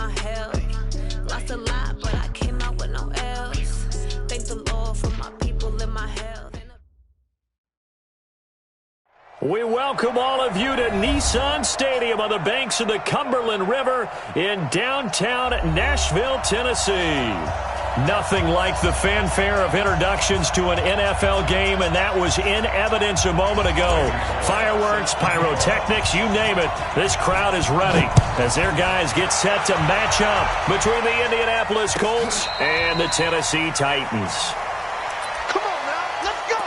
my health. Lost a lot, but I came out with no else. Thank the Lord for my people and my health. We welcome all of you to Nissan Stadium on the banks of the Cumberland River in downtown Nashville, Tennessee. Nothing like the fanfare of introductions to an NFL game, and that was in evidence a moment ago. Fireworks, pyrotechnics, you name it. This crowd is ready as their guys get set to match up between the Indianapolis Colts and the Tennessee Titans. Come on now, let's go!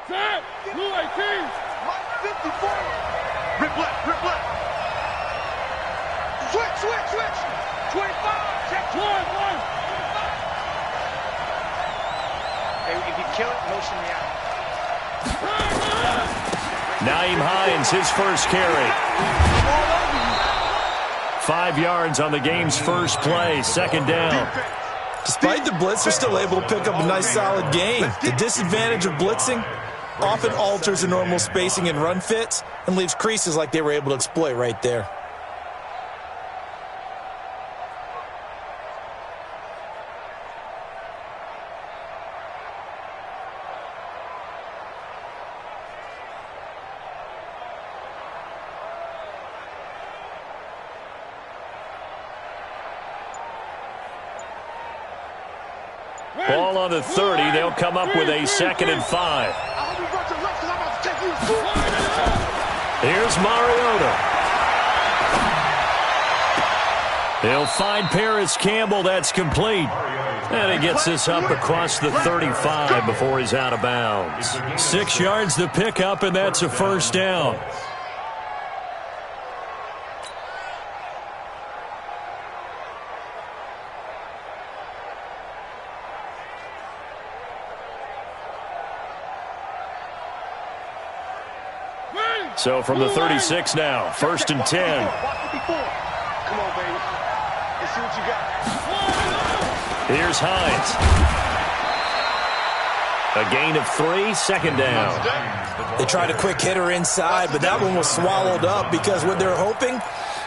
Set! Blue 18! Mike 54! Rip left! Switch! 25! Check! 1-1! Hey, if you kill it, motion me out. Naeem Hines, his first carry. 5 yards on the game's first play, second down. Despite the blitz, they're still able to pick up a nice solid gain. The disadvantage of blitzing often alters the normal spacing and run fits and leaves creases like they were able to exploit right there. Ball on the 30. They'll come up with a 2nd and 5. Here's Mariota. He'll find Paris Campbell. That's complete. And he gets this up across the 35 before he's out of bounds. 6 yards to pick up, and that's a first down. So from the 36 now, 1st and 10. Come on, baby. Let's see what you got. Here's Hines. A gain of 3, second down. They tried a quick hitter inside, but that one was swallowed up because what they're hoping,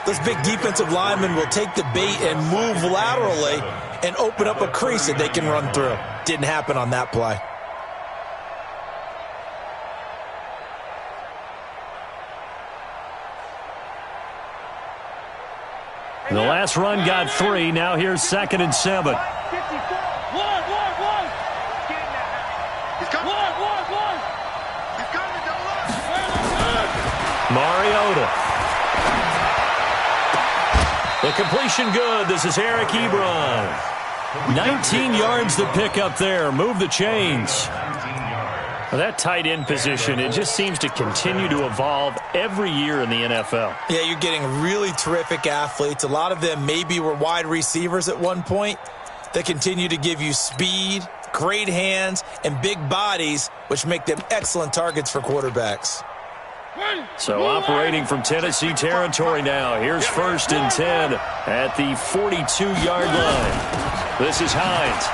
those big defensive linemen will take the bait and move laterally and open up a crease that they can run through. Didn't happen on that play. The last run got 3. Now here's 2nd and 7. Mariota. The completion good. This is Eric Ebron. 19 yards to pick up there. Move the chains. Well, that tight end position, it just seems to continue to evolve every year in the NFL. Yeah, you're getting really terrific athletes. A lot of them maybe were wide receivers at one point. They continue to give you speed, great hands, and big bodies, which make them excellent targets for quarterbacks. So operating from Tennessee territory now. Here's 1st and 10 at the 42-yard line. This is Hines.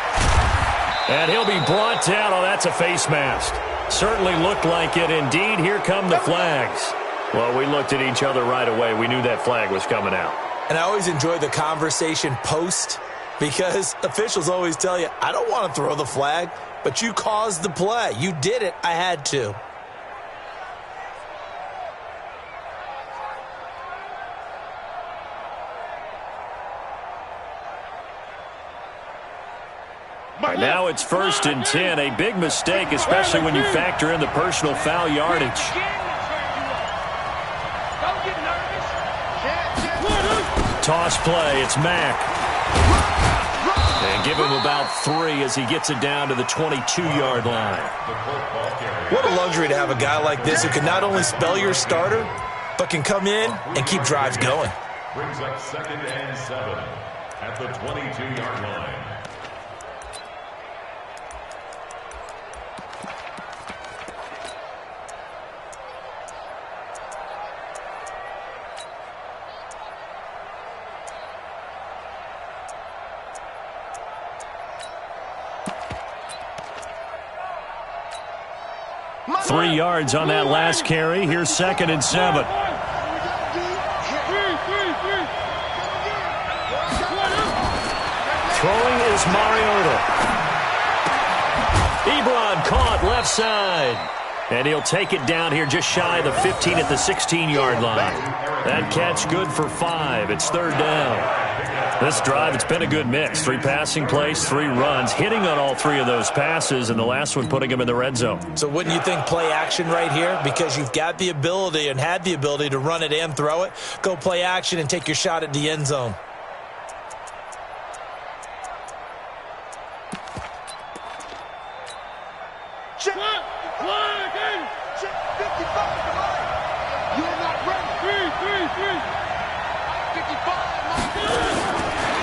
And he'll be brought down. Oh, that's a face mask. Certainly looked like it. Indeed, here come the flags. Well, we looked at each other right away. We knew that flag was coming out. And I always enjoy the conversation post because officials always tell you, I don't want to throw the flag, but you caused the play. You did it. I had to. Now it's 1st and 10. A big mistake, especially when you factor in the personal foul yardage. Toss play. It's Mack. And give him about 3 as he gets it down to the 22-yard line. What a luxury to have a guy like this who can not only spell your starter, but can come in and keep drives going. Brings up 2nd and 7 at the 22-yard line. 3 yards on that last carry. Here's 2nd and 7. Throwing is Mariota. Ebron caught left side. And he'll take it down here just shy of the 15 at the 16-yard line. That catch good for 5. It's 3rd down. This drive, it's been a good mix. 3 passing plays, 3 runs, hitting on all 3 of those passes, and the last one putting him in the red zone. So wouldn't you think play action right here? Because you've got the ability and had the ability to run it and throw it. Go play action and take your shot at the end zone.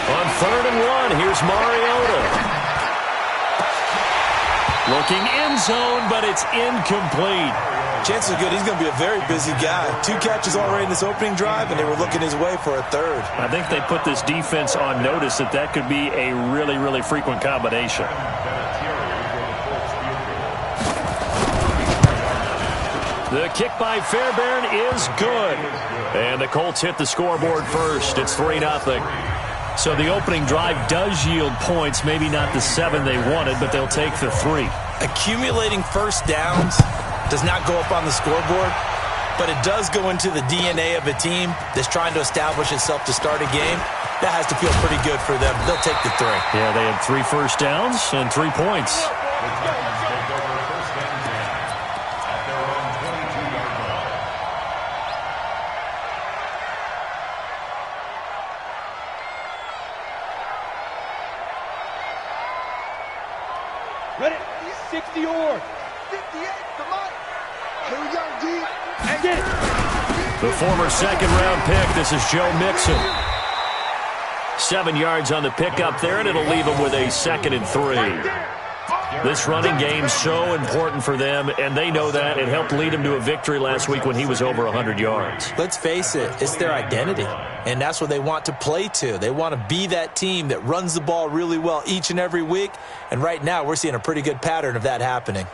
On 3rd and 1, here's Mariota. Looking end zone, but it's incomplete. Chances are good he's going to be a very busy guy. 2 catches already in this opening drive, and they were looking his way for a 3rd. I think they put this defense on notice that could be a really, really frequent combination. The kick by Fairbairn is good. And the Colts hit the scoreboard first. It's 3-0. So the opening drive does yield points, maybe not the 7 they wanted, but they'll take the 3. Accumulating first downs does not go up on the scoreboard, but it does go into the DNA of a team that's trying to establish itself to start a game. That has to feel pretty good for them. They'll take the 3. Yeah, they had 3 first downs and 3 points. Ready? 60 or 58, come on. Here we go, D. And get it. The former 2nd-round pick, this is Joe Mixon. 7 yards on the pickup there, and it'll leave him with a 2nd and 3. This running game's so important for them, and they know that. It helped lead him to a victory last week when he was over 100 yards. Let's face it, it's their identity, and that's what they want to play to. They want to be that team that runs the ball really well each and every week, and right now we're seeing a pretty good pattern of that happening.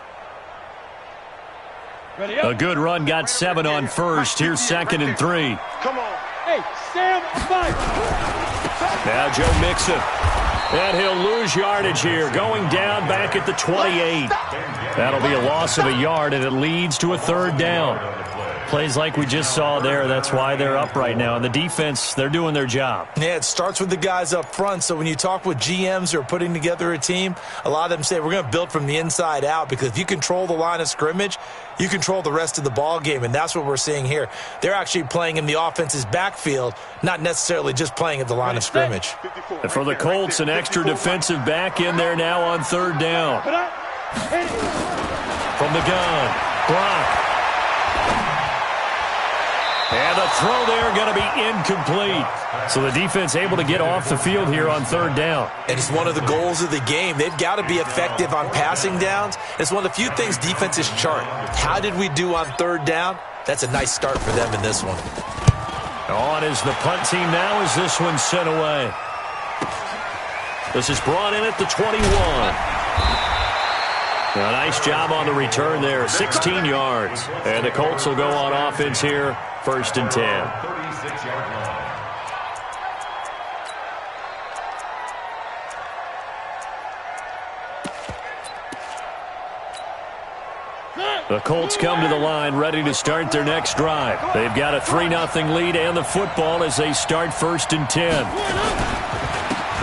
A good run, got 7 on first. Here's 2nd and 3. Come on. Hey, Sam, fight. Now Joe Mixon. And he'll lose yardage here, going down back at the 28. That'll be a loss of a yard, and it leads to a 3rd down. Plays like we just saw there, that's why they're up right now. And the defense, they're doing their job. Yeah, it starts with the guys up front. So when you talk with GMs who are putting together a team, a lot of them say we're going to build from the inside out, because if you control the line of scrimmage, you control the rest of the ball game, and that's what we're seeing here. They're actually playing in the offense's backfield, not necessarily just playing at the line of scrimmage. And for the Colts, an extra defensive back in there now on 3rd down. From the gun, Brock. And the throw there going to be incomplete. So the defense able to get off the field here on 3rd down. And it's one of the goals of the game. They've got to be effective on passing downs. It's one of the few things defenses chart. How did we do on 3rd down? That's a nice start for them in this one. On is the punt team now as this one's sent away. This is brought in at the 21. A nice job on the return there, 16 yards. And the Colts will go on offense here, 1st and 10. 36-yard line. The Colts come to the line ready to start their next drive. They've got a 3-0 lead and the football as they start 1st and 10.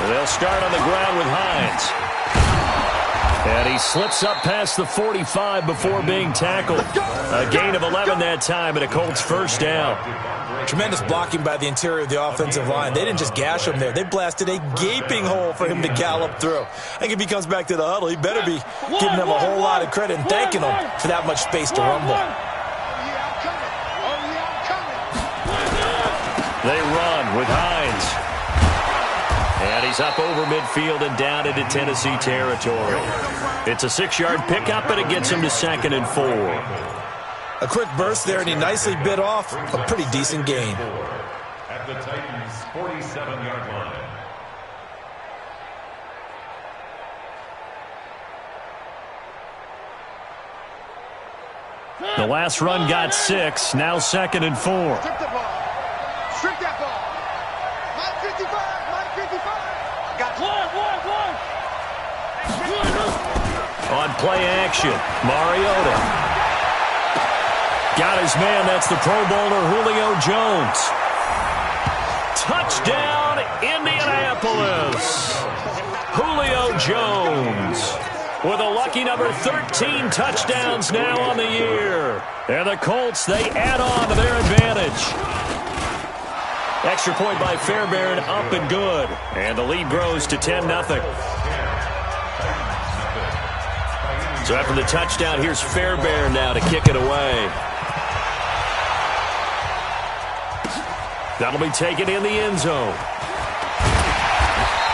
They'll start on the ground with Hines. And he slips up past the 45 before being tackled. A gain of 11 that time and a Colts 1st down. Tremendous blocking by the interior of the offensive line. They didn't just gash him there. They blasted a gaping hole for him to gallop through. I think if he comes back to the huddle, he better be giving them a whole lot of credit and thanking them for that much space to rumble. They run with Hines. And he's up over midfield and down into Tennessee territory. It's a 6-yard pickup, and it gets him to 2nd and 4. A quick burst there, and he nicely bit off a pretty decent gain. At the Titans' 47-yard line. The last run got 6. Now 2nd and 4. Strip the ball. Strip that ball. Mike 55. Mike 55. Got On play action, Mariota. Got his man. That's the Pro Bowler Julio Jones. Touchdown, Indianapolis. Julio Jones with a lucky number 13 touchdowns now on the year. And the Colts, they add on to their advantage. Extra point by Fairbairn, up and good. And the lead grows to 10-0. So after the touchdown, here's Fairbairn now to kick it away. That'll be taken in the end zone.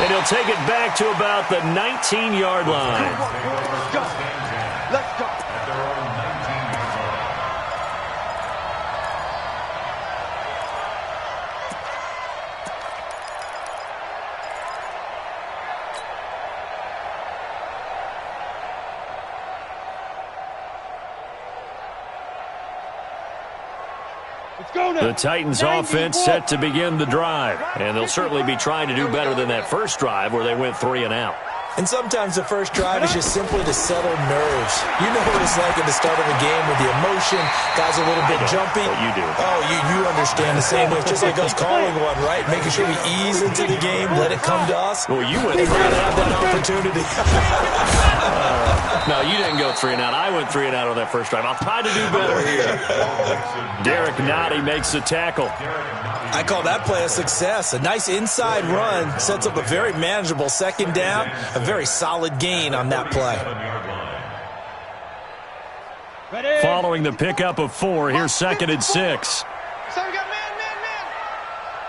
And he'll take it back to about the 19-yard line. Let's go. Let's go. The Titans offense set to begin the drive, and they'll certainly be trying to do better than that first drive where they went 3 and out. And sometimes the first drive is just simply to settle nerves. You know what it's like at the start of a game with the emotion, guys a little bit jumpy. But you do. Oh, you understand the same way. It's just like us calling one, right? Making sure we ease into the game, let it come to us. Well, you went 3 Try and to have out. that opportunity. No, you didn't go 3 and out. I went 3 and out on that first drive. I'll try to do better here. Derek Nottie makes the tackle. I call that play a success. A nice inside run sets up a very manageable second down. A very solid gain on that play. Following the pickup of 4, here's 2nd and 6. So we got man.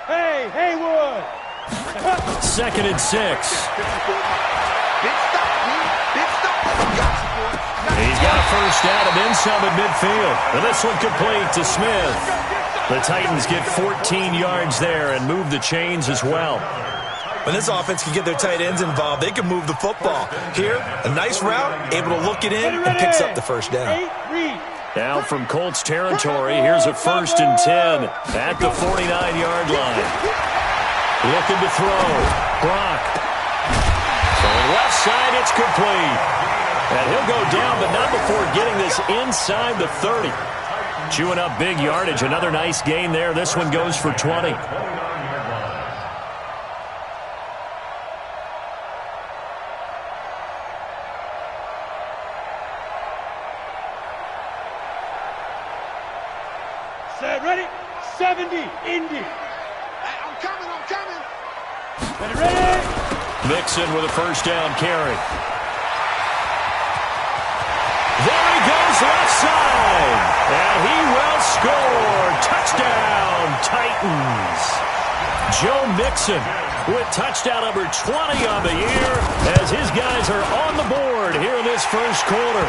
Hey, Haywood. 2nd and 6. Big stop. He's got a first down and then some at midfield. And this one complete to Smith. The Titans get 14 yards there and move the chains as well. When this offense can get their tight ends involved, they can move the football. Here, a nice route, able to look it in, and picks up the first down. Now from Colts territory, here's a 1st and 10 at the 49-yard line. Looking to throw. Brock. From left side, it's complete. And he'll go down, but not before getting this inside the 30. Chewing up big yardage. Another nice gain there. This one goes for 20. Set, ready? 70, Indy. I'm coming. Ready? Mixon with a first down carry. There he goes left side. And he will score. Touchdown, Titans. Joe Mixon with touchdown number 20 on the year as his guys are on the board here in this first quarter.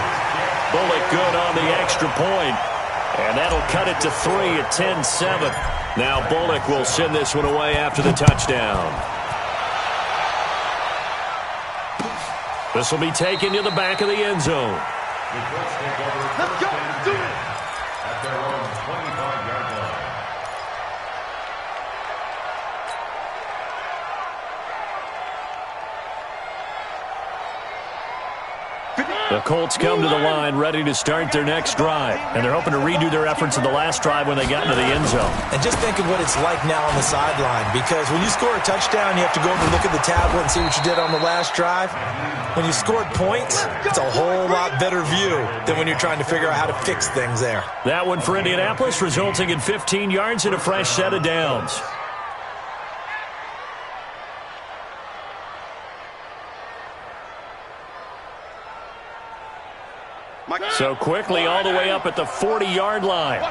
Bullock good on the extra point. And that'll cut it to 3 at 10-7. Now Bullock will send this one away after the touchdown. This will be taken to the back of the end zone. Let's go. Do it. At their own 25-yard line. The Colts come to the line ready to start their next drive. And they're hoping to redo their efforts in the last drive when they got into the end zone. And just think of what it's like now on the sideline, because when you score a touchdown, you have to go over and look at the tablet and see what you did on the last drive. When you scored points, it's a whole lot better view than when you're trying to figure out how to fix things there. That one for Indianapolis, resulting in 15 yards and a fresh set of downs. So quickly all the way up at the 40-yard line.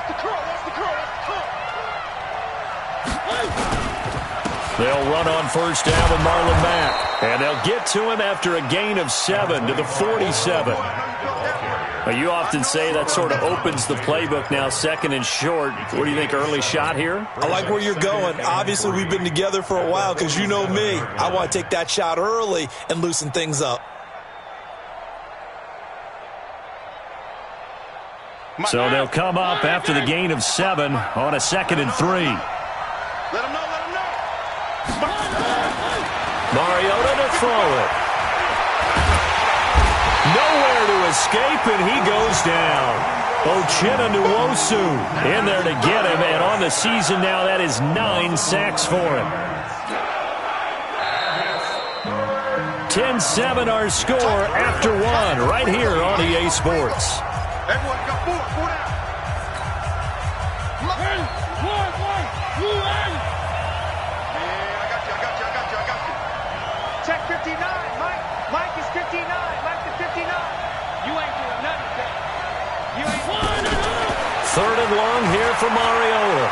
They'll run on first down with Marlon Mack. And they'll get to him after a gain of 7 to the 47. Now, you often say that sort of opens the playbook now, 2nd and short. What do you think, early shot here? I like where you're going. Obviously, we've been together for a while because you know me. I want to take that shot early and loosen things up. So they'll come up after the gain of 7 on a 2nd and 3. Let him know, let him know. Mariota to throw it. Nowhere to escape, and he goes down. Uchenna Nwosu in there to get him, and on the season now, that is 9 sacks for him. 10-7 our score after 1 right here on EA Sports. Everyone got 4 down. I got you. Check 59, Mike. Mike is 59. Mike is 59. You ain't doing nothing today. You ain't. 3rd and long here for Mariota.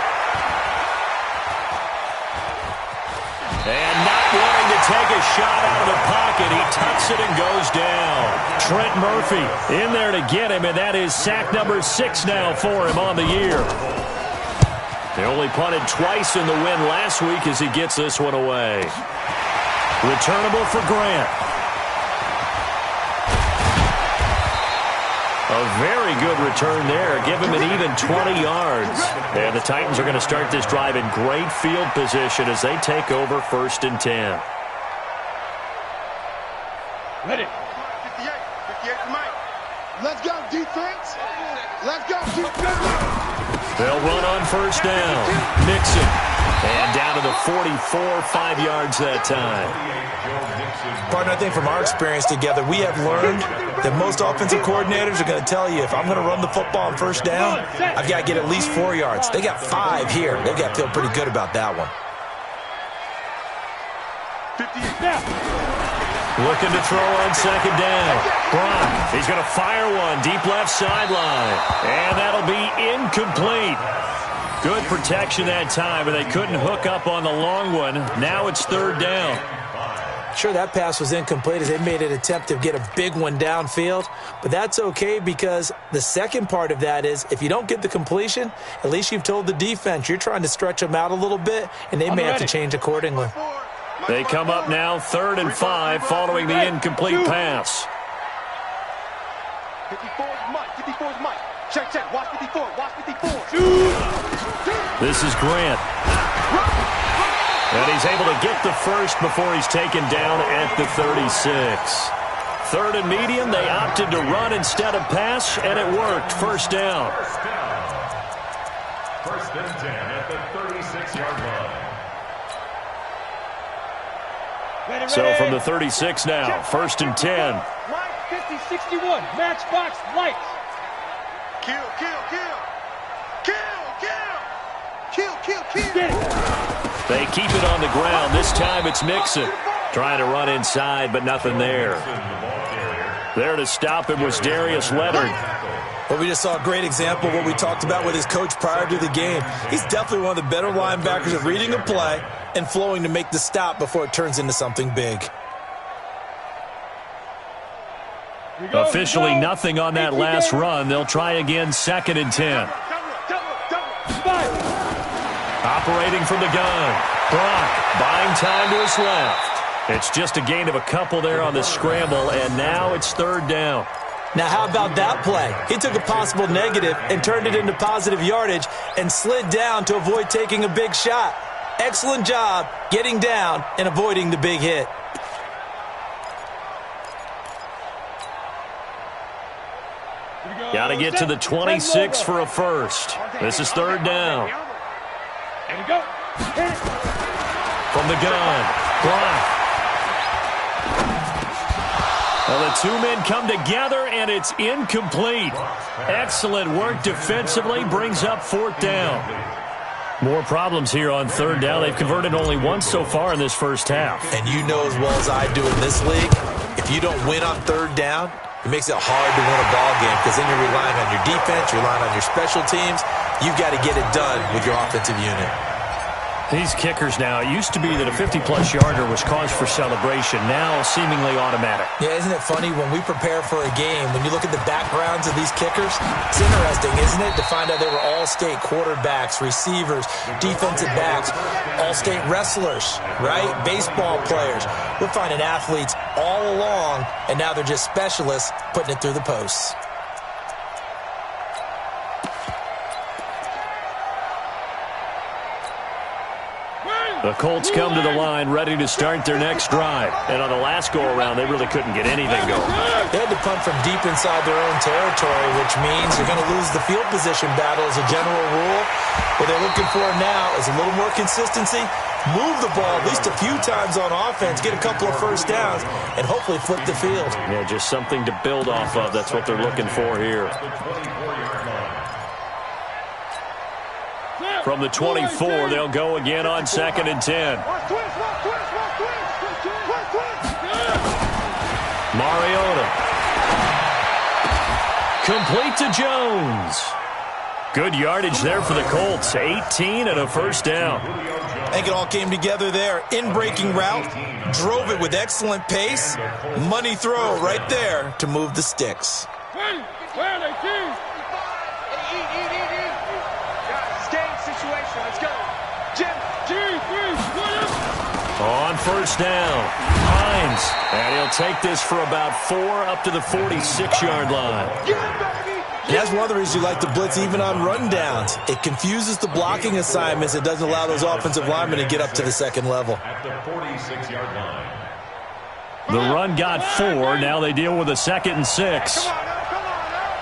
And not wanting to take a shot out of the pocket, he tucks it and goes down. Trent Murphy in there to get him, and that is sack number 6 now for him on the year. They only punted twice in the win last week as he gets this one away. Returnable for Grant. A very good return there. Give him an even 20 yards. And the Titans are going to start this drive in great field position as they take over 1st and 10. Ready. 58 to Mike. Let's go, defense. Let's go, defense. They'll run on 1st down. Mixon. And down to the 44, 5 yards that time. Partner, I think from our experience together, we have learned that most offensive coordinators are going to tell you, if I'm going to run the football on 1st down, I've got to get at least 4 yards. They got 5 here. They've got to feel pretty good about that one. 58 now. Looking to throw on 2nd down. Brock, he's going to fire one deep left sideline. And that'll be incomplete. Good protection that time, but they couldn't hook up on the long one. Now it's 3rd down. Sure, that pass was incomplete as they made an attempt to get a big one downfield, but that's okay because the second part of that is if you don't get the completion, at least you've told the defense you're trying to stretch them out a little bit, and they may have to change accordingly. They come up now 3rd and 5 following the incomplete pass. 54 is Mike. 54 is Mike. Check. Watch 54. Watch 54. This is Grant. And he's able to get the first before he's taken down at the 36. 3rd and medium, they opted to run instead of pass, and it worked. 1st down. 1st and 10 at the 36-yard line. So from the 36 now, 1st and 10. Mike 50-61. Matchbox lights. Kill. They keep it on the ground. This time it's Mixon. Trying to run inside, but nothing there. There to stop him was Darius Leonard. Well, we just saw a great example of what we talked about with his coach prior to the game. He's definitely one of the better linebackers at reading a play and flowing to make the stop before it turns into something big. Officially nothing on that last run. They'll try again 2nd and 10. Operating from the gun. Brock buying time to his left. It's just a gain of a couple there on the scramble, and now it's 3rd down. Now, how about that play? He took a possible negative and turned it into positive yardage and slid down to avoid taking a big shot. Excellent job getting down and avoiding the big hit. Got to get to the 26 for a first. This is 3rd down. From the gun, Brock. Well, the 2 men come together, and it's incomplete. Excellent work defensively, brings up 4th down. More problems here on 3rd down. They've converted only once so far in this first half. And you know as well as I do in this league, if you don't win on 3rd down, it makes it hard to win a ball game because then you're relying on your defense, you're relying on your special teams. You've got to get it done with your offensive unit. These kickers now, it used to be that a 50-plus yarder was cause for celebration, now seemingly automatic. Yeah, isn't it funny when we prepare for a game, when you look at the backgrounds of these kickers, it's interesting, isn't it, to find out they were all-state quarterbacks, receivers, defensive backs, all-state wrestlers, right? Baseball players. We're finding athletes all along, and now they're just specialists putting it through the posts. The Colts come to the line ready to start their next drive. And on the last go-around, they really couldn't get anything going. They had to punt from deep inside their own territory, which means you're going to lose the field position battle as a general rule. What they're looking for now is a little more consistency, move the ball at least a few times on offense, get a couple of first downs, and hopefully flip the field. Yeah, just something to build off of. That's what they're looking for here. From the 24, they'll go again on 2nd and 10. Mariota. Complete to Jones. Good yardage there for the Colts. 18 and a first down. I think it all came together there. In-breaking route, drove it with excellent pace. Money throw right there to move the sticks. Let's go. Jim. On first down, Hines. And he'll take this for about 4 up to the 46-yard line. And that's one of the reasons you like to blitz even on run downs. It confuses the blocking assignments. It doesn't allow those offensive linemen to get up to the second level. At the 46-yard line. The run got 4. Now they deal with a 2nd and 6. Come on now.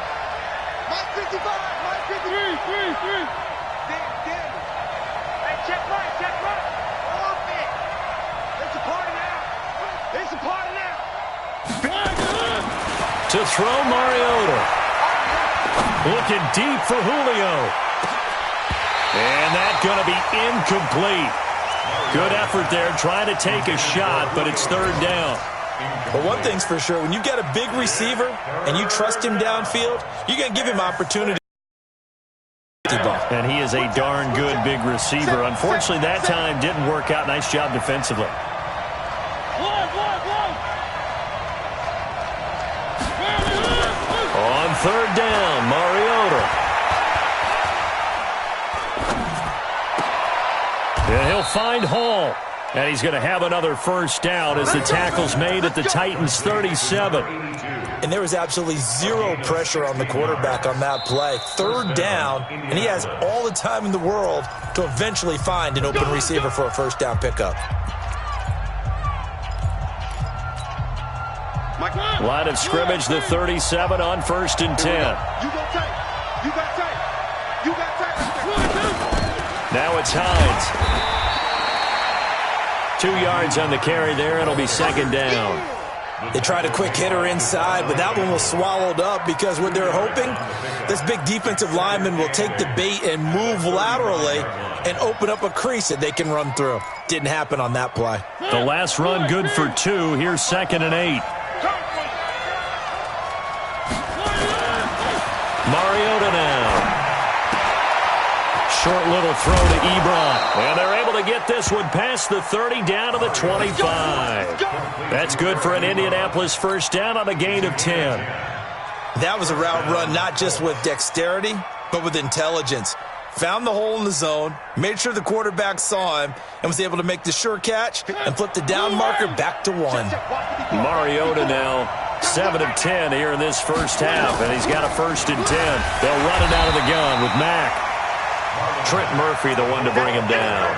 Mike 55. Mike 53. Hey, check right. It's a party now. To throw, Mariota. Looking deep for Julio. And that's going to be incomplete. Good effort there, trying to take a shot, but it's 3rd down. But one thing's for sure, when you've got a big receiver and you trust him downfield, you're going to give him opportunity. And he is a darn good big receiver. Unfortunately, that time didn't work out. Nice job defensively. On 3rd down, Mariota. And he'll find Hall. And he's going to have another first down as the tackle's made at the Titans' 37. And there was absolutely zero pressure on the quarterback on that play. 3rd down, and he has all the time in the world to eventually find an open receiver for a first down pickup. Line of scrimmage, the 37 on 1st and 10. Now it's Hines. 2 yards on the carry there. It'll be 2nd down. They tried a quick hitter inside, but that one was swallowed up because what they're hoping, this big defensive lineman will take the bait and move laterally and open up a crease that they can run through. Didn't happen on that play. The last run good for 2. Here's 2nd and 8. Mariota now. Short little throw to Ebron. And they're able to get this one past the 30 down to the 25. That's good for an Indianapolis first down on a gain of 10. That was a route run not just with dexterity, but with intelligence. Found the hole in the zone, made sure the quarterback saw him, and was able to make the sure catch and flip the down marker back to 1. Mariota now 7 of 10 here in this first half, and he's got a 1st and 10. They'll run it out of the gun with Mack. Trent Murphy, the one to bring him down.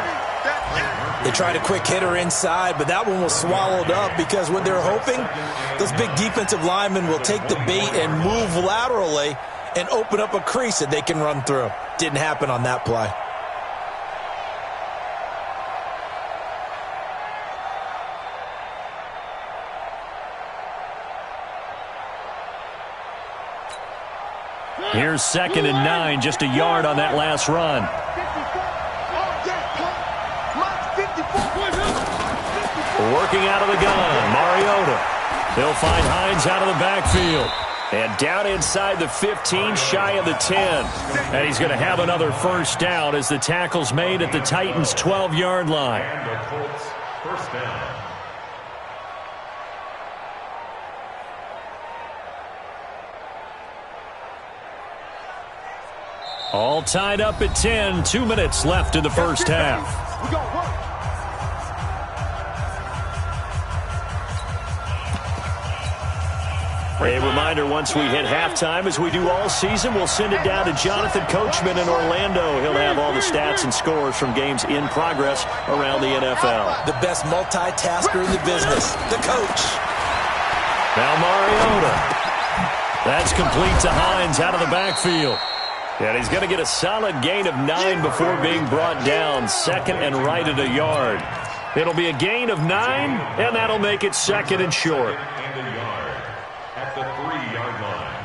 They tried a quick hitter inside, but that one was swallowed up because what they're hoping, those big defensive linemen will take the bait and move laterally and open up a crease that they can run through. Didn't happen on that play. Here's 2nd and 9, just a yard on that last run. Working out of the gun, Mariota. They'll find Hines out of the backfield. And down inside the 15, shy of the 10. And he's going to have another first down as the tackle's made at the Titans' 12-yard line. And the Colts first down. All tied up at 10. 2 minutes left in the first half. A reminder, once we hit halftime, as we do all season, we'll send it down to Jonathan Coachman in Orlando. He'll have all the stats and scores from games in progress around the NFL. The best multitasker in the business, the coach. Now Mariota. That's complete to Hines out of the backfield. And he's going to get a solid gain of 9 before being brought down. Second and right at a yard. It'll be a gain of 9, and that'll make it second and short. And a yard at the 3-yard line.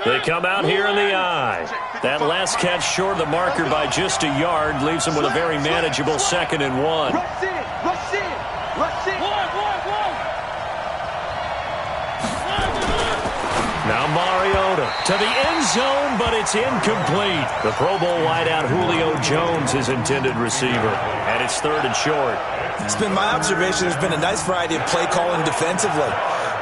They come out here in the eye. That last catch short of the marker by just a yard leaves them with a very manageable second and 1. Rush in, rush in, rush in. Now Mariota to the end zone, but it's incomplete. The Pro Bowl wideout Julio Jones is intended receiver, and it's third and short. It's been my observation there's been a nice variety of play calling defensively.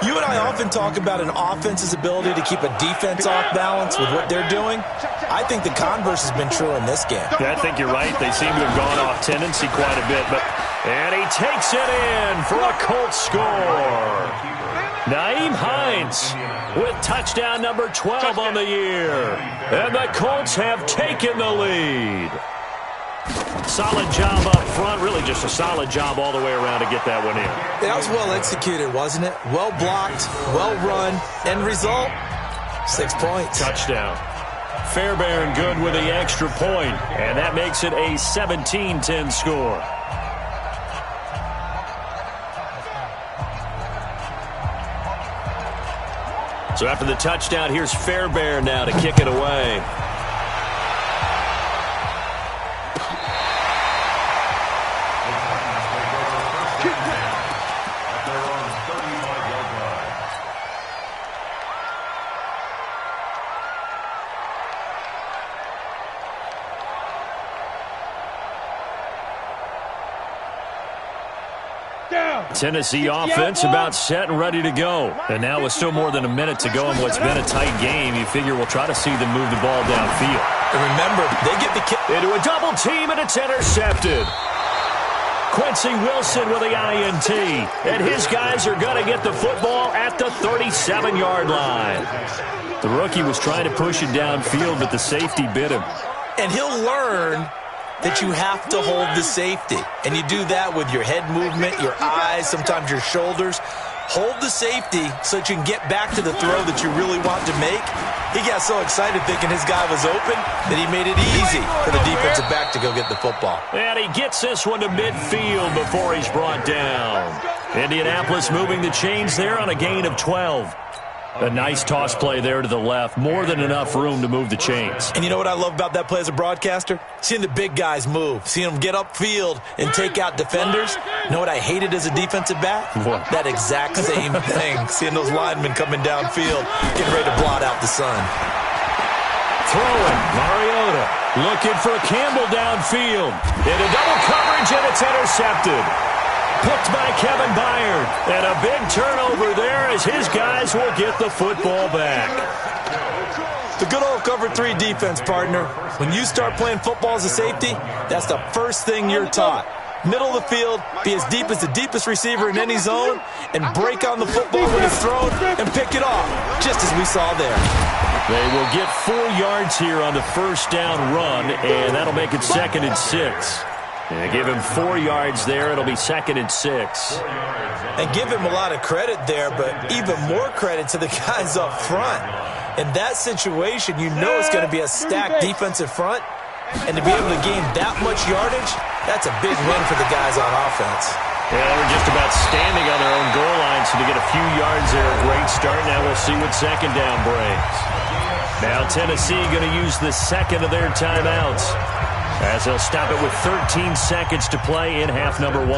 You and I often talk about an offense's ability to keep a defense off balance with what they're doing. I think the converse has been true in this game. Yeah, I think you're right. They seem to have gone off tendency quite a bit, and he takes it in for a Colts score. Nyheim Hines with touchdown number 12 on the year. And the Colts have taken the lead. Solid job up front. Really just a solid job all the way around to get that one in. That was well executed, wasn't it? Well blocked, well run. End result, 6 points. Touchdown. Fairbairn good with the extra point. And that makes it a 17-10 score. So after the touchdown, here's Fairbairn now to kick it away. Tennessee offense about set and ready to go. And now with still more than a minute to go in what's been a tight game, you figure we'll try to see them move the ball downfield. And remember, they get the kick into a double team, and it's intercepted. Quincy Wilson with the INT. And his guys are going to get the football at the 37-yard line. The rookie was trying to push it downfield, but the safety bit him. And he'll learn that you have to hold the safety. And you do that with your head movement, your eyes, sometimes your shoulders. Hold the safety so that you can get back to the throw that you really want to make. He got so excited thinking his guy was open that he made it easy for the defensive back to go get the football. And he gets this one to midfield before he's brought down. Indianapolis moving the chains there on a gain of 12. A nice toss play there to the left. More than enough room to move the chains. And you know what I love about that play as a broadcaster? Seeing the big guys move. Seeing them get upfield and take out defenders. You know what I hated as a defensive back? What? That exact same thing. Seeing those linemen coming downfield, getting ready to blot out the sun. Throwing. Mariota looking for Campbell downfield. Into double coverage, and it's intercepted. Picked by Kevin Byard. And a big turnover there as his guys will get the football back. The good old cover 3 defense, partner. When you start playing football as a safety, that's the first thing you're taught. Middle of the field, be as deep as the deepest receiver in any zone, and break on the football when it's thrown and pick it off, just as we saw there. They will get 4 yards here on the first down run, and that'll make it second and 6. And give him 4 yards there. It'll be second and 6. And give him a lot of credit there, but even more credit to the guys up front. In that situation, you know it's going to be a stacked defensive front. And to be able to gain that much yardage, that's a big win for the guys on offense. Yeah, they're just about standing on their own goal line, so to get a few yards there, a great start. Now we'll see what second down brings. Now Tennessee going to use the second of their timeouts, as they'll stop it with 13 seconds to play in half number 1.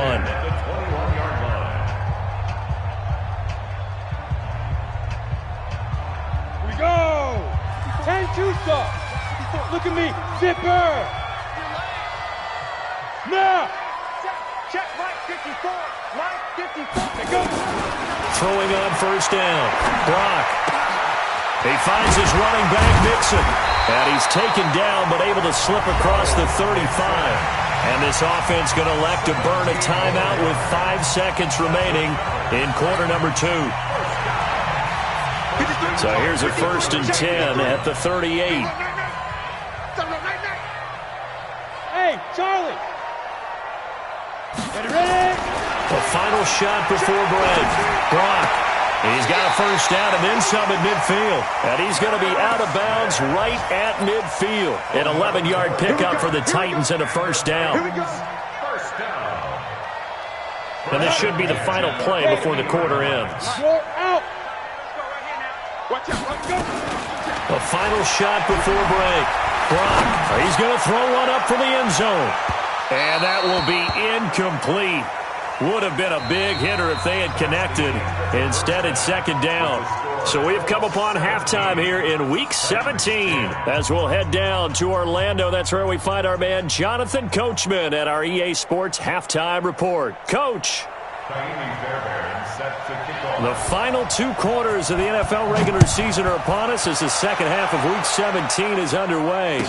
We go! 10-2 stop. Look at me. Zipper. Now. Check Mike 54. Mike 54. Go. Throwing on first down. Brock. He finds his running back, Mixon. And he's taken down, but able to slip across the 35. And this offense going to elect to burn a timeout with 5 seconds remaining in quarter number 2. So here's a 1st and 10 at the 38. Hey, Charlie. Ready? The final shot before break. Brock. He's got a first down and then some at midfield. And he's going to be out of bounds right at midfield. An 11-yard pickup for the Titans and a first down. First down. And this should be the final play before the quarter ends. You're out. The final shot before break. Brock. He's going to throw one up for the end zone. And that will be incomplete. Would have been a big hitter if they had connected. Instead, it's 2nd down. So we've come upon halftime here in Week 17. As we'll head down to Orlando, that's where we find our man Jonathan Coachman at our EA Sports Halftime Report. Coach. The final 2 quarters of the NFL regular season are upon us as the second half of Week 17 is underway.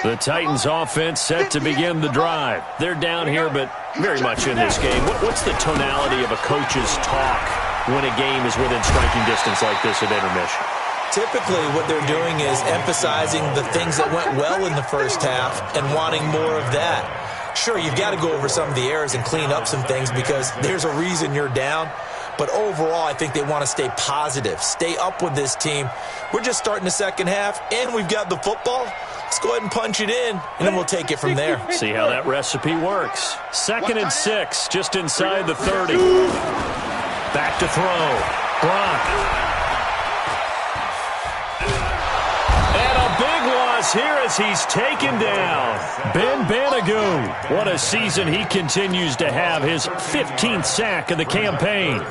The Titans offense set to begin the drive. They're down here, but very much in this game. What's the tonality of a coach's talk when a game is within striking distance like this at intermission? Typically, what they're doing is emphasizing the things that went well in the first half and wanting more of that. Sure, you've got to go over some of the errors and clean up some things because there's a reason you're down. But overall, I think they want to stay positive, stay up with this team. We're just starting the second half, and we've got the football. Let's go ahead and punch it in, and then we'll take it from there. See how that recipe works. 2nd and 6, just inside the 30. Back to throw. Brock. And a big loss here as he's taken down. Ben Banagoo. What a season he continues to have. His 15th sack of the campaign.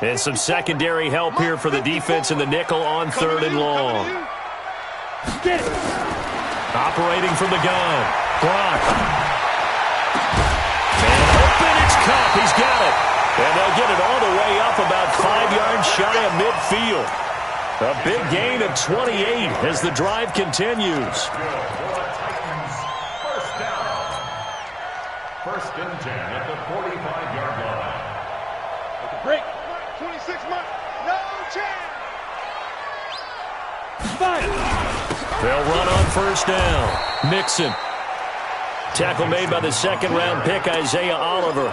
And some secondary help here for the defense in the nickel on 3rd and long. Operating from the gun. Brock. And open, it's Cup. He's got it. And they'll get it all the way up about 5 yards shy of midfield. A big gain of 28 as the drive continues. First down. 1st and 10 at the 45-yard line. Break. 26 months. No chance. 5. They'll run on 1st down. Mixon. Tackle made by the 2nd-round pick, Isaiah Oliver.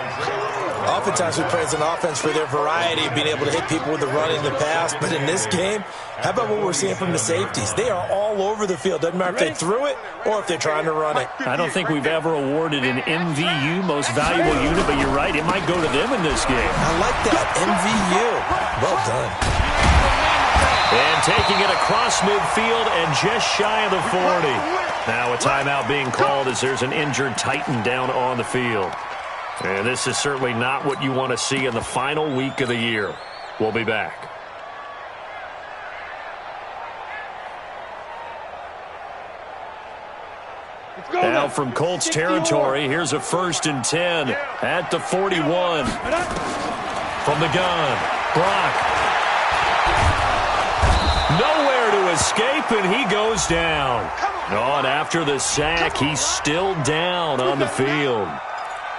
Oftentimes we praise an offense for their variety of being able to hit people with the run in the pass. But in this game, how about what we're seeing from the safeties? They are all over the field. Doesn't matter if they threw it or if they're trying to run it. I don't think we've ever awarded an MVU, most valuable unit, but you're right, it might go to them in this game. I like that, MVU. Well done. And taking it across midfield and just shy of the 40. Now a timeout being called as there's an injured Titan down on the field. And this is certainly not what you want to see in the final week of the year. We'll be back. Now from Colts territory, here's a 1st and 10 at the 41. From the gun, Brock. Nowhere to escape, and he goes down. And after the sack, he's still down on the field.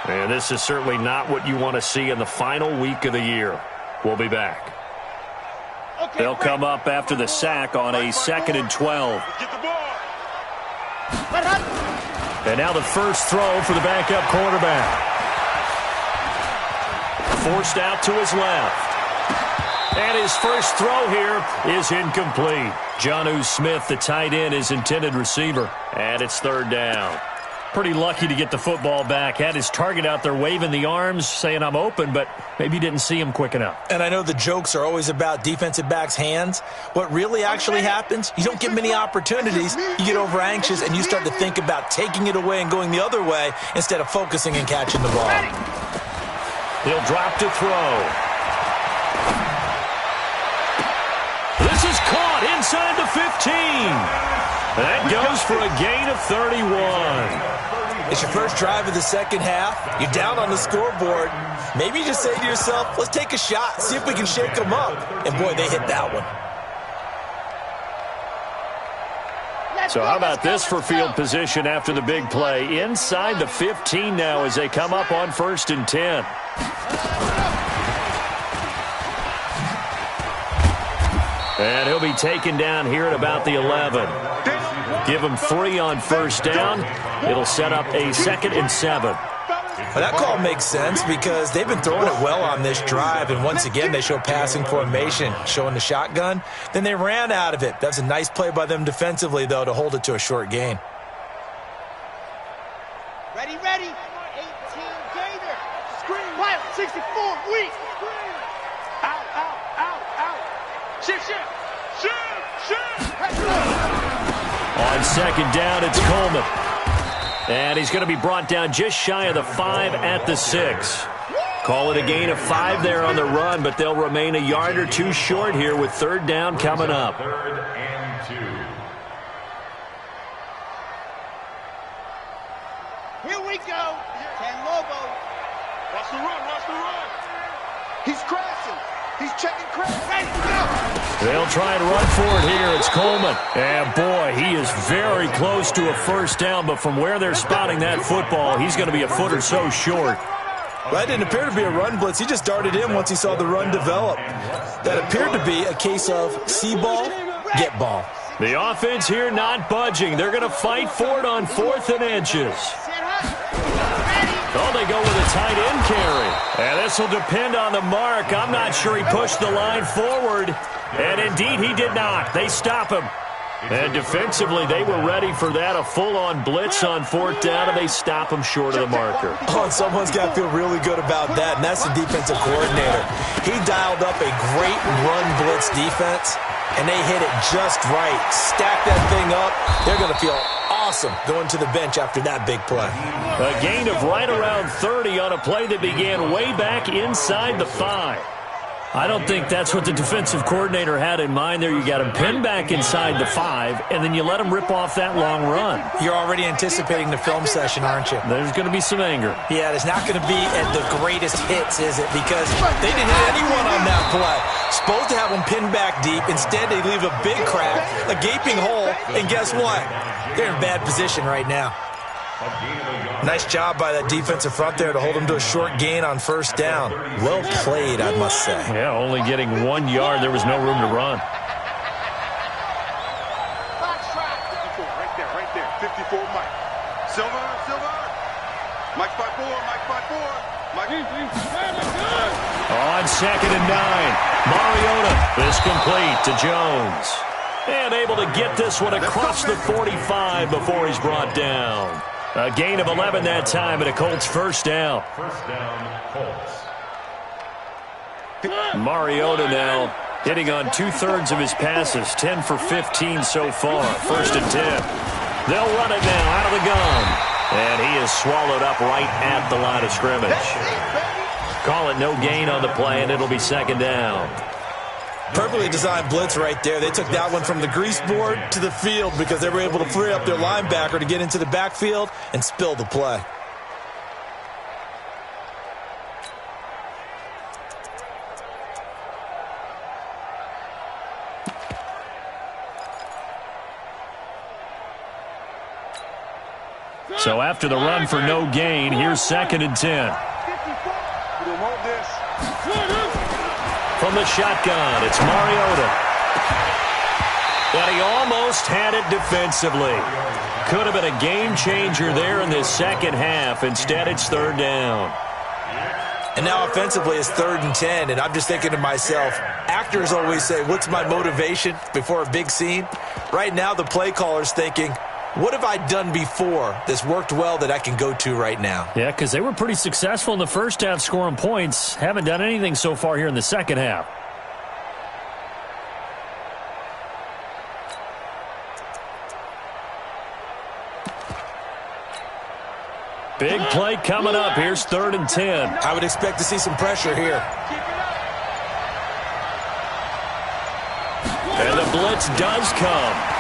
And this is certainly not what you want to see in the final week of the year. We'll be back. They'll come up after the sack on a 2nd and 12. And now the first throw for the backup quarterback. Forced out to his left. And his first throw here is incomplete. Jonnu Smith, the tight end, is intended receiver. And it's 3rd down. Pretty lucky to get the football back. Had his target out there waving the arms, saying I'm open, but maybe didn't see him quick enough. And I know the jokes are always about defensive backs' hands. What really actually happens, you don't get many opportunities, you get over anxious, and you start to think about taking it away and going the other way instead of focusing and catching the ball. He'll drop to throw. This is caught inside the 15. That goes for a gain of 31. It's your first drive of the second half. You're down on the scoreboard. Maybe you just say to yourself, let's take a shot, see if we can shake them up. And, boy, they hit that one. So how about this for field position after the big play? Inside the 15 now as they come up on 1st and 10. And he'll be taken down here at about the 11. Give him 3 on 1st down. It'll set up a 2nd and 7. Well, that call makes sense because they've been throwing it well on this drive, and once again they show passing formation, showing the shotgun. Then they ran out of it. That's a nice play by them defensively, though, to hold it to a short gain. Ready, 18 Gator. Screen, wild, 64, weak. Out. Shift. On 2nd down, it's Coleman. And he's going to be brought down just shy of the 5 at the 6. Call it a gain of 5 there on the run, but they'll remain a yard or 2 short here with 3rd down coming up. 3rd and 2. Here we go. 10 Lobo. Watch the run. He's crashing. He's checking crash. Ready, go. They'll try and run for it here. It's Coleman. And, boy, he is very close to a 1st down, but from where they're spotting that football, he's going to be a foot or so short. Well, that didn't appear to be a run blitz. He just darted in once he saw the run develop. That appeared to be a case of see ball, get ball. The offense here not budging. They're going to fight for it on 4th and inches. Oh, they go with a tight end carry. And this will depend on the mark. I'm not sure he pushed the line forward. And indeed, he did not. They stop him. And defensively, they were ready for that, a full-on blitz on 4th down, and they stop him short of the marker. Oh, and someone's got to feel really good about that, and that's the defensive coordinator. He dialed up a great run blitz defense, and they hit it just right. Stack that thing up. They're going to feel awesome going to the bench after that big play. A gain of right around 30 on a play that began way back inside the 5. I don't think that's what the defensive coordinator had in mind there. You got him pinned back inside the 5, and then you let him rip off that long run. You're already anticipating the film session, aren't you? There's going to be some anger. Yeah, it's not going to be at the greatest hits, is it? Because they didn't hit anyone on that play. Supposed to have them pinned back deep. Instead, they leave a big crack, a gaping hole, and guess what? They're in bad position right now. Nice job by that defensive front there to hold them to a short gain on 1st down. Well played, I must say. Yeah, only getting 1 yard. There was no room to run. Right there. 54 Mike. Silver. Mike's by 4. Mike. On 2nd and 9, Mariota is complete to Jones. And able to get this one across the 45 before he's brought down. A gain of 11 that time, and a Colts 1st down. 1st down, Colts. Mariota now hitting on 2/3 of his passes, 10 for 15 so far. 1st and 10. They'll run it now out of the gun. And he is swallowed up right at the line of scrimmage. Call it no gain on the play, and it'll be 2nd down. Perfectly designed blitz right there. They took that one from the grease board to the field because they were able to free up their linebacker to get into the backfield and spill the play. So after the run for no gain, here's 2nd and 10. From the shotgun, it's Mariota. But he almost had it defensively. Could have been a game changer there in this second half. Instead, it's 3rd down. And now offensively, it's 3rd and 10. And I'm just thinking to myself, actors always say, what's my motivation before a big scene? Right now, the play caller's thinking, What have I done before that's worked well that I can go to right now? Yeah, because they were pretty successful in the first half scoring points. Haven't done anything so far here in the second half. Big play coming up. Here's 3rd and 10. I would expect to see some pressure here. And the blitz does come.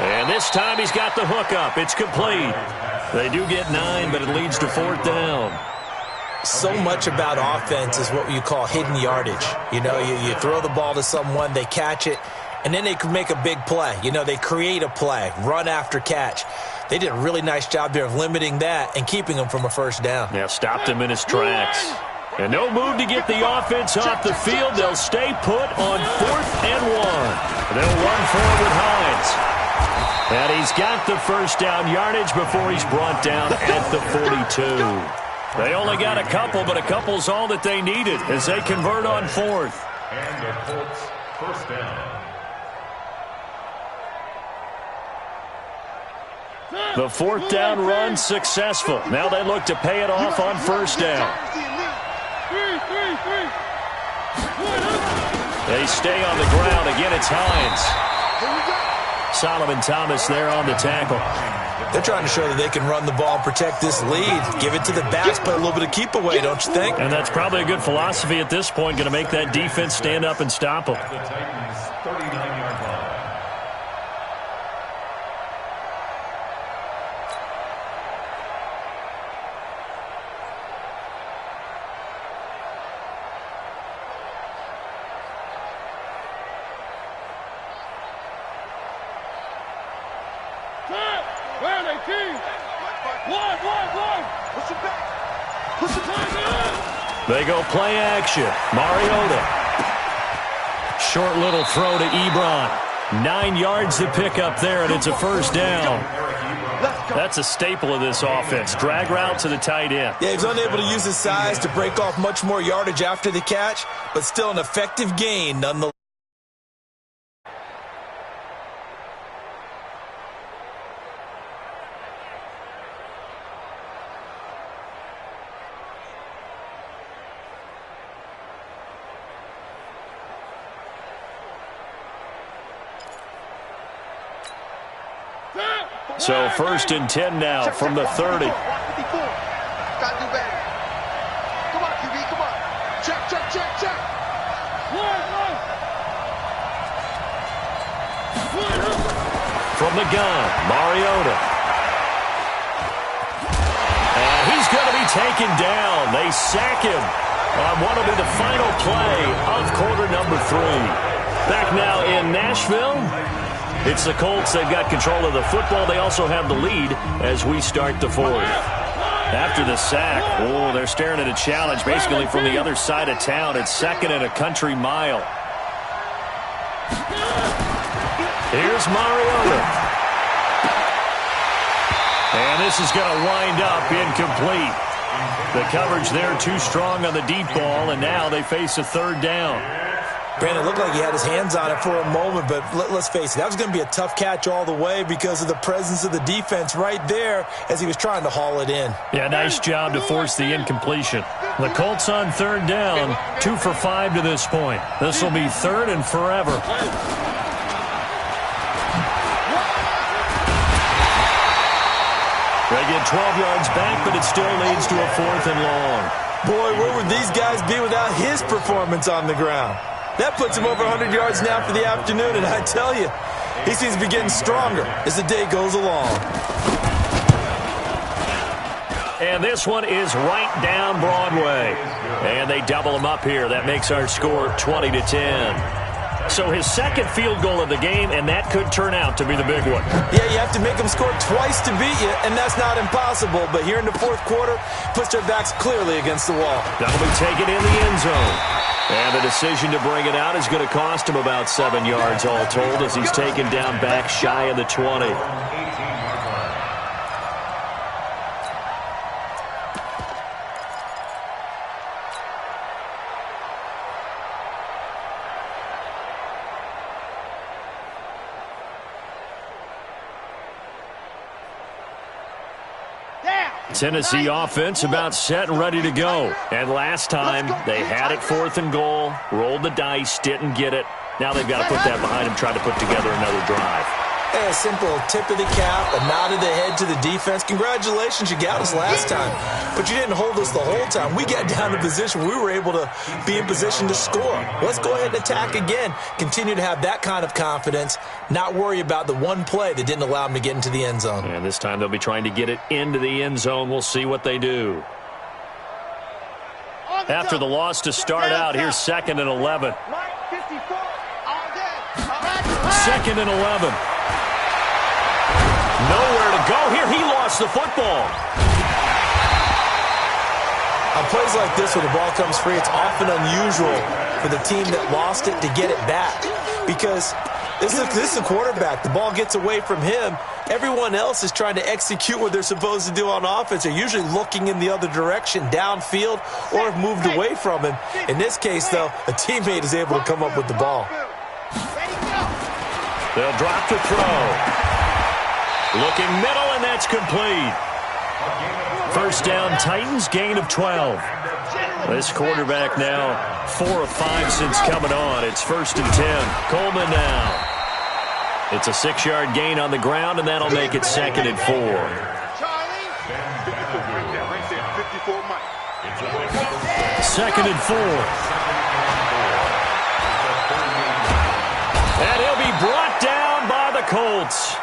And this time he's got the hook up. It's complete. They do get 9, but it leads to 4th down. So much about offense is what you call hidden yardage. You know, you throw the ball to someone, they catch it, and then they can make a big play. You know, they create a play, run after catch. They did a really nice job there of limiting that and keeping him from a first down. Yeah, stopped him in his tracks. And no move to get the offense off the field. They'll stay put on 4th and 1. They'll run forward with Hines. And he's got the first down yardage before he's brought down at the 42. They only got a couple, but a couple's all that they needed as they convert on 4th. And the Colts first down. The 4th down run successful. Now they look to pay it off on 1st down. They stay on the ground. Again, it's Hines. Solomon Thomas there on the tackle. They're trying to show that they can run the ball and protect this lead. Give it to the backs, put a little bit of keep away, don't you think? And that's probably a good philosophy at this point, going to make that defense stand up and stop them. The Titans 39-yard line. They go play action. Mariota. Short little throw to Ebron. 9 yards to pick up there, and it's a first down. That's a staple of this offense. Drag route to the tight end. Yeah, he's unable to use his size to break off much more yardage after the catch, but still an effective gain nonetheless. So 1st and 10 now from the 30. Gotta do better. Come on, QB, come on. Check. From the gun, Mariota. And he's going to be taken down. They sack him on what will be the final play of quarter number 3. Back now in Nashville. It's the Colts. They've got control of the football. They also have the lead as we start the 4th. After the sack, they're staring at a challenge basically from the other side of town. It's 2nd and a country mile. Here's Mariota. And this is going to wind up incomplete. The coverage there too strong on the deep ball, and now they face a 3rd down. Brandon, it looked like he had his hands on it for a moment, but let's face it, that was going to be a tough catch all the way because of the presence of the defense right there as he was trying to haul it in. Yeah, nice job to force the incompletion. The Colts on 3rd down, 2 for 5 to this point. This will be 3rd and forever. They get 12 yards back, but it still leads to a 4th and long. Boy, where would these guys be without his performance on the ground? That puts him over 100 yards now for the afternoon, and I tell you, he seems to be getting stronger as the day goes along. And this one is right down Broadway. And they double him up here. That makes our score 20-10. So his 2nd field goal of the game, and that could turn out to be the big one. Yeah, you have to make them score twice to beat you, and that's not impossible. But here in the 4th quarter, puts their backs clearly against the wall. That'll be taken in the end zone. And the decision to bring it out is going to cost him about 7 yards all told as he's taken down back shy of the 20. Tennessee offense about set and ready to go. And last time, they had it 4th and goal, rolled the dice, didn't get it. Now they've got to put that behind them, try to put together another drive. Hey, a simple tip of the cap, a nod of the head to the defense. Congratulations, you got us last time. But you didn't hold us the whole time. We got down to position where we were able to be in position to score. Let's go ahead and attack again. Continue to have that kind of confidence, not worry about the one play that didn't allow them to get into the end zone. And this time they'll be trying to get it into the end zone. We'll see what they do. After the loss to start out, here's 2nd and 11. 2nd and 11. Nowhere to go here. He lost the football. On plays like this where the ball comes free, it's often unusual for the team that lost it to get it back. Because this is a quarterback. The ball gets away from him. Everyone else is trying to execute what they're supposed to do on offense. They're usually looking in the other direction, downfield, or have moved away from him. In this case, though, a teammate is able to come up with the ball. They'll drop to throw. Looking middle, and that's complete. First down, Titans, gain of 12. This quarterback now 4 of 5 since coming on. It's 1st and 10. Coleman now. It's a 6-yard gain on the ground, and that'll make it 2nd and 4. 2nd and 4. And he'll be brought down by the Colts.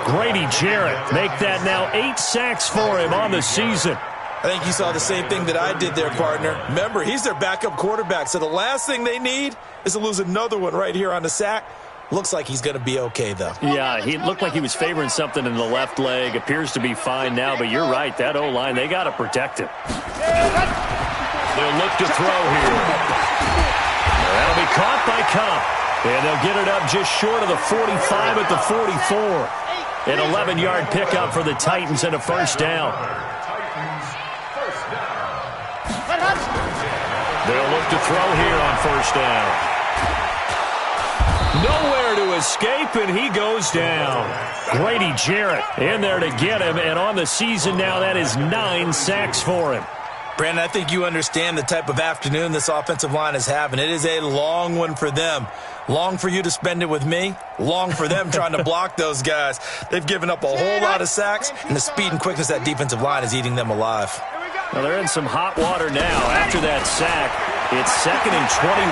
Grady Jarrett make that now 8 sacks for him on the season. I think you saw the same thing that I did there, partner. Remember, he's their backup quarterback, so the last thing they need is to lose another one right here on the sack. Looks like he's going to be okay, though. Yeah, he looked like he was favoring something in the left leg. Appears to be fine now, but you're right. That O-line, they got to protect him. They'll look to throw here. That'll be caught by Cup. And they'll get it up just short of the 45 at the 44. An 11-yard pickup for the Titans and a first down. They'll look to throw here on first down. Nowhere to escape, and he goes down. Grady Jarrett in there to get him, and on the season now, that is 9 sacks for him. Brandon, I think you understand the type of afternoon this offensive line is having. It is a long one for them. Long for you to spend it with me. Long for them trying to block those guys. They've given up a whole lot of sacks, and the speed and quickness of that defensive line is eating them alive. Well, they're in some hot water now. After that sack, it's 2nd and 21.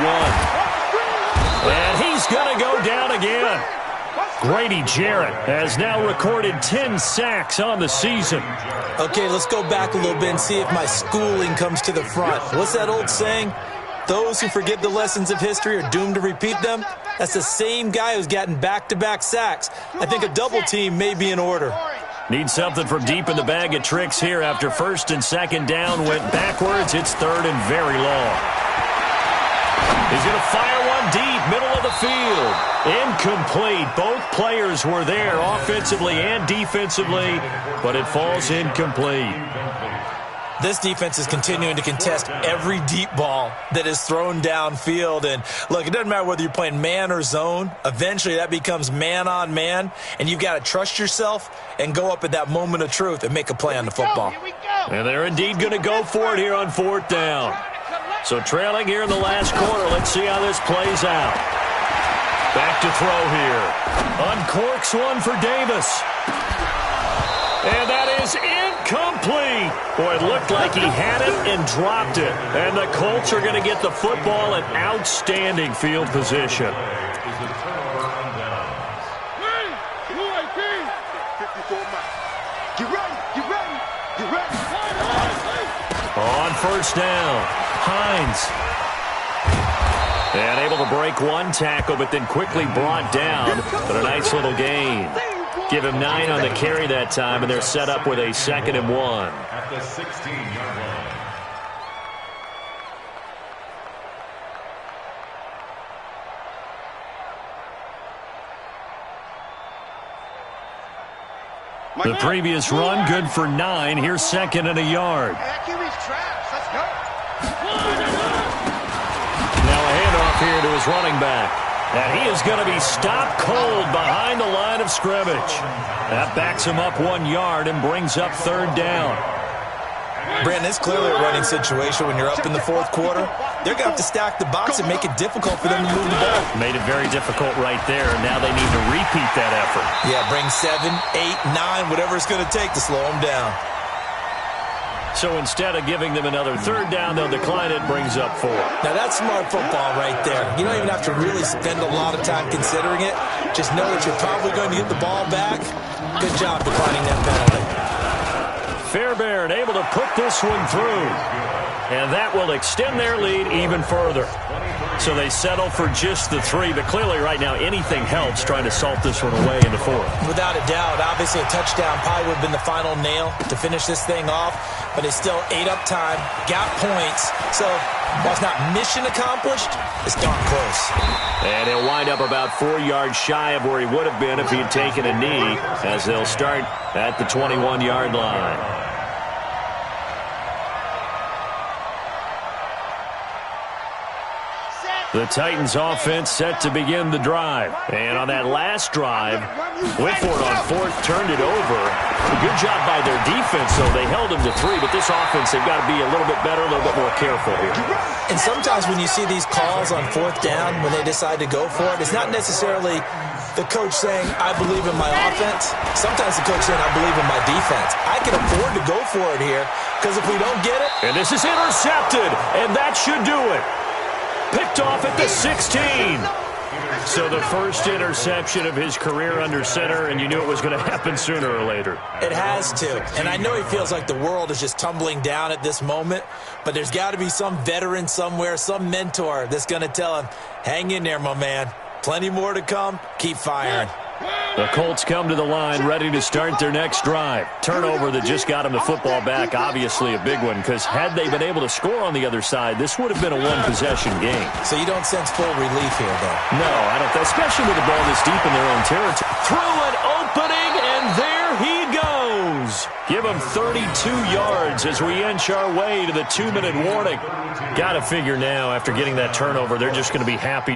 And he's going to go down again. Grady Jarrett has now recorded 10 sacks on the season. Okay, let's go back a little bit and see if my schooling comes to the front. What's that old saying? Those who forget the lessons of history are doomed to repeat them. That's the same guy who's gotten back-to-back sacks. I think a double team may be in order. Need something from deep in the bag of tricks here after 1st and 2nd down went backwards. It's 3rd and very long. He's going to fire one deep, middle of the field. Incomplete. Both players were there offensively and defensively, but it falls incomplete. This defense is continuing to contest every deep ball that is thrown downfield. And look, it doesn't matter whether you're playing man or zone. Eventually that becomes man on man, and you've got to trust yourself and go up at that moment of truth and make a play on the football. And they're indeed going to go for it here on 4th down. So trailing here in the last quarter. Let's see how this plays out. Back to throw here. Uncorks one for Davis. And that is incomplete. Boy, it looked like he had it and dropped it. And the Colts are going to get the football in outstanding field position. On first down, Hines. And able to break one tackle, but then quickly brought down. But a nice little gain. Give him 9 on the carry that time, and they're set up with a 2nd and 1. At the 16-yard line. The previous run, good for 9. Here's 2nd and a yard. Now a handoff here to his running back. And he is going to be stopped cold behind the line of scrimmage. That backs him up 1 yard and brings up third down. Brandon, it's clearly a running situation when you're up in the fourth quarter. They're going to have to stack the box and make it difficult for them to move the ball. Made it very difficult right there. Now they need to repeat that effort. Yeah, bring 7, 8, 9, whatever it's going to take to slow them down. So instead of giving them another third down, they'll decline it, brings up 4. Now that's smart football right there. You don't even have to really spend a lot of time considering it. Just know that you're probably going to get the ball back. Good job declining that penalty. Fairbairn able to put this one through. And that will extend their lead even further. So they settle for just the 3, but clearly right now anything helps trying to salt this one away into 4. Without a doubt, obviously a touchdown probably would have been the final nail to finish this thing off, but it's still ate up time, got points, so while it's not mission accomplished, it's darn close. And he'll wind up about 4 yards shy of where he would have been if he had taken a knee, as they'll start at the 21-yard line. The Titans offense set to begin the drive. And on that last drive, went for it on 4th, turned it over. A good job by their defense, though. They held them to 3, but this offense, they've got to be a little bit better, a little bit more careful here. And sometimes when you see these calls on 4th down, when they decide to go for it, it's not necessarily the coach saying, I believe in my offense. Sometimes the coach saying, I believe in my defense. I can afford to go for it here, because if we don't get it... And this is intercepted, and that should do it. Picked off at the 16. So the first interception of his career under center, and you knew it was going to happen sooner or later. It has to. And I know he feels like the world is just tumbling down at this moment, but there's got to be some veteran somewhere, some mentor that's going to tell him, hang in there, my man. Plenty more to come. Keep firing. The Colts come to the line ready to start their next drive. Turnover that just got them the football back, obviously a big one, because had they been able to score on the other side, this would have been a one-possession game. So you don't sense full relief here, though? No, I don't, especially with the ball this deep in their own territory. Through an opening, and there he goes. Give him 32 yards as we inch our way to the 2-minute warning. Got to figure now, after getting that turnover, they're just going to be happy.